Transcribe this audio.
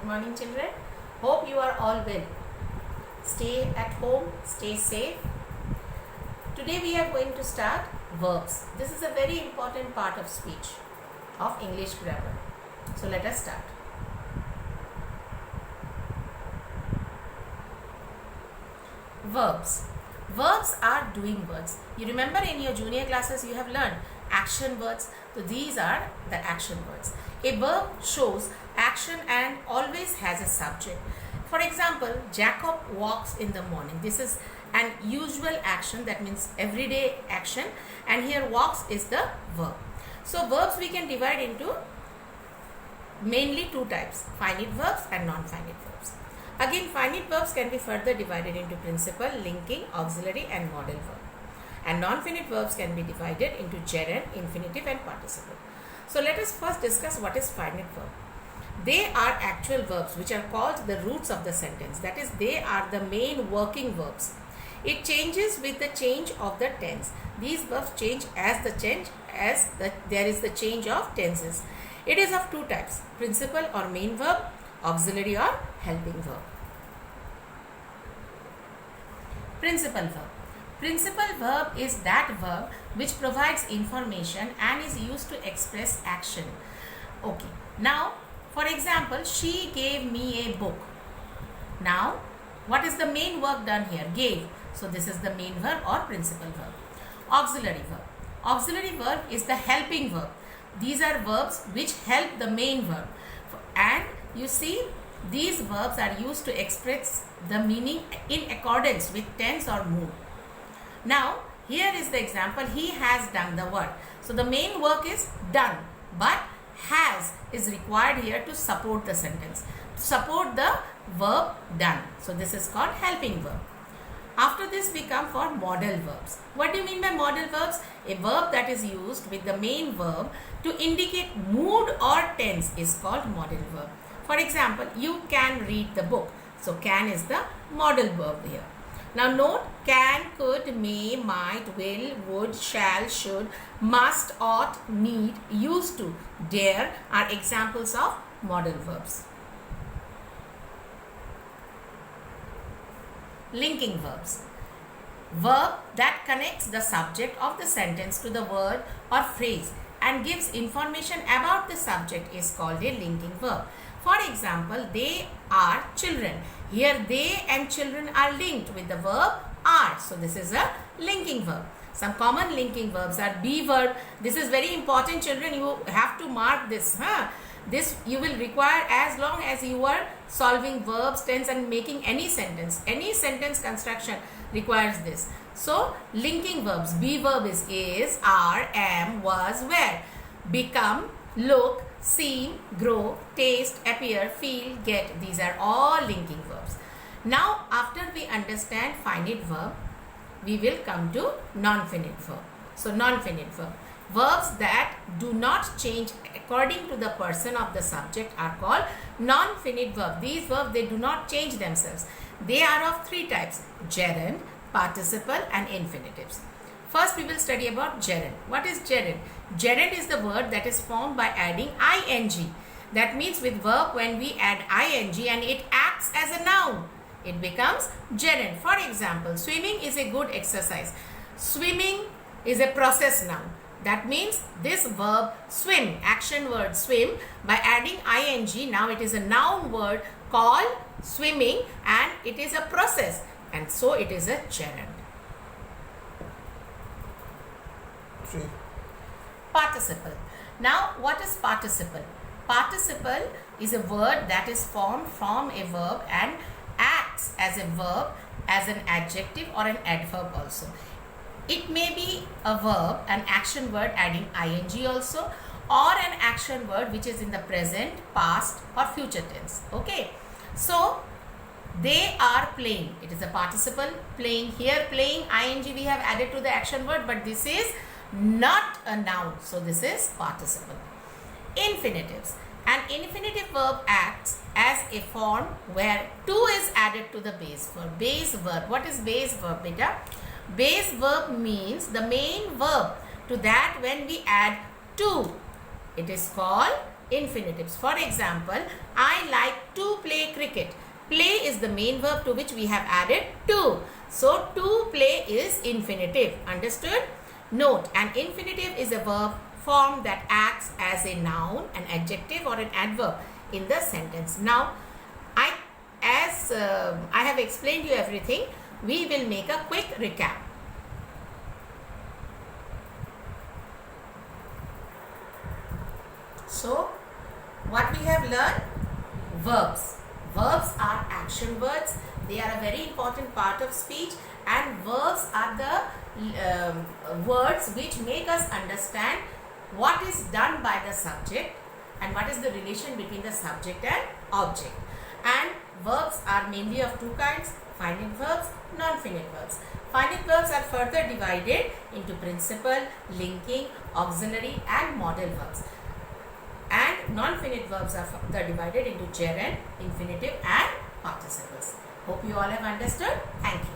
Good morning, children. Hope you are all well. Stay at home, stay safe. Today we are going to start verbs. This is a very important part of speech, of English grammar. So let us start. Verbs. Verbs are doing words. You remember in your junior classes you have learned action words. So these are the action words. A verb shows action and always has a subject. For example, Jacob walks in the morning. This is an usual action, that means everyday action, and here walks is the verb. So verbs we can divide into mainly two types, finite verbs and non-finite verbs. Again, finite verbs can be further divided into principal, linking, auxiliary and modal verb. And non-finite verbs can be divided into gerund, infinitive and participle. So let us first discuss what is finite verb. They are actual verbs which are called the roots of the sentence. That is, they are the main working verbs. It changes with the change of the tense. These verbs change as there is the change of tenses. It is of two types, principal or main verb, auxiliary or helping verb. Principal verb. Principal verb is that verb which provides information and is used to express action. Okay. Now, for example, she gave me a book. Now, what is the main verb done here? Gave. So, this is the main verb or principal verb. Auxiliary verb. Auxiliary verb is the helping verb. These are verbs which help the main verb. And you see, these verbs are used to express the meaning in accordance with tense or mood. Now, here is the example. He has done the work. So, the main work is done, but has is required here to support the sentence, to support the verb done. So, this is called helping verb. After this, we come for modal verbs. What do you mean by modal verbs? A verb that is used with the main verb to indicate mood or tense is called modal verb. For example, you can read the book. So, can is the modal verb here. Now note, can, could, may, might, will, would, shall, should, must, ought, need, used to, dare are examples of modal verbs. Linking verbs. Verb that connects the subject of the sentence to the word or phrase and gives information about the subject is called a linking verb. For example, they are children. Here they and children are linked with the verb are. So this is a linking verb. Some common linking verbs are be verb. This is very important, children. You have to mark this. This you will require as long as you are solving verbs, tense and making any sentence. Any sentence construction requires this. So linking verbs. Be verb is, are, am, was, were. Become, look, seem, grow, taste, appear, feel, get. These are all linking verbs. Now, after we understand finite verb, we will come to non-finite verb. So, non-finite verb. Verbs that do not change according to the person of the subject are called non-finite verb. These verbs, they do not change themselves. They are of three types: gerund, participle and infinitives. First, we will study about gerund. What is gerund? Gerund is the word that is formed by adding ing. That means with verb, when we add ing and it acts as a noun, it becomes gerund. For example, swimming is a good exercise. Swimming is a process noun. That means this verb swim, action word swim, by adding ing, now it is a noun word called swimming and it is a process, and so it is a gerund. Participle. Now, what is participle? Participle is a word that is formed from a verb and acts as a verb, as an adjective or an adverb also. It may be a verb, an action word adding ing also, or an action word which is in the present, past or future tense. Okay. So, they are playing. It is a participle, playing. Here playing, ing we have added to the action word, but this is not a noun. So, this is participle. Infinitives. An infinitive verb acts as a form where to is added to the base verb. Base verb. What is base verb, beta? Base verb means the main verb to that when we add to. It is called infinitives. For example, I like to play cricket. Play is the main verb to which we have added to. So, to play is infinitive. Understood? Note, an infinitive is a verb form that acts as a noun, an adjective or an adverb in the sentence. Now, as I have explained you everything, we will make a quick recap. So, what we have learned? Verbs. Verbs are action words. They are a very important part of speech, and verbs are the words which make us understand what is done by the subject and what is the relation between the subject and object. And verbs are mainly of two kinds: finite verbs, non-finite verbs. Finite verbs are further divided into principal, linking, auxiliary and modal verbs. And non-finite verbs are further divided into gerund, infinitive and participles. Hope you all have understood. Thank you.